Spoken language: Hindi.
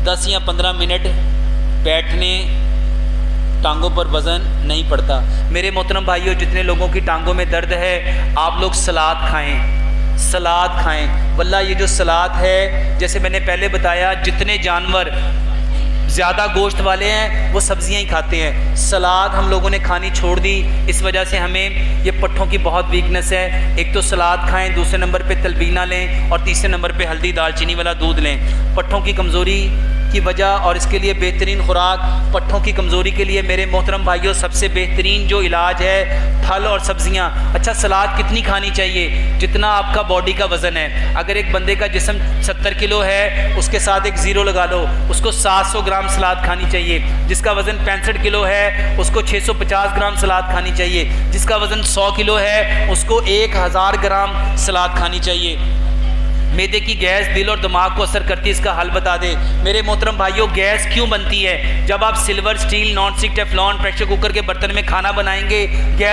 10 या 15 मिनट बैठने टांगों पर वज़न नहीं पड़ता। मेरे मोहतरम भाइयों, जितने लोगों की टांगों में दर्द है, आप लोग सलाद खाएं, सलाद खाएं। वल्लाह ये जो सलाद है, जैसे मैंने पहले बताया, जितने जानवर ज़्यादा गोश्त वाले हैं वो सब्जियां ही खाते हैं। सलाद हम लोगों ने खानी छोड़ दी, इस वजह से हमें ये पट्ठों की बहुत वीकनेस है। एक तो सलाद खाएं, दूसरे नंबर पे तलबीना लें और तीसरे नंबर पे हल्दी दालचीनी वाला दूध लें। पट्ठों की कमज़ोरी की वजह और इसके लिए बेहतरीन खुराक, पट्ठों की कमज़ोरी के लिए मेरे मोहतरम भाइयों सबसे बेहतरीन जो इलाज है फल और सब्जियां। अच्छा, सलाद कितनी खानी चाहिए? जितना आपका बॉडी का वज़न है। अगर एक बंदे का जिस्म 70 किलो है, उसके साथ एक ज़ीरो लगा लो, उसको 700 ग्राम सलाद खानी चाहिए। जिसका वज़न 65 किलो है, उसको 650 ग्राम सलाद खानी चाहिए। जिसका वज़न 100 किलो है, उसको 1000 ग्राम सलाद खानी चाहिए। मैदे की गैस दिल और दिमाग को असर करती है, इसका हल बता दे मेरे मोहतरम भाइयों। गैस क्यों बनती है? जब आप silver, steel, non stick, Teflon, pressure cooker के बर्तन में खाना बनाएंगे, गैस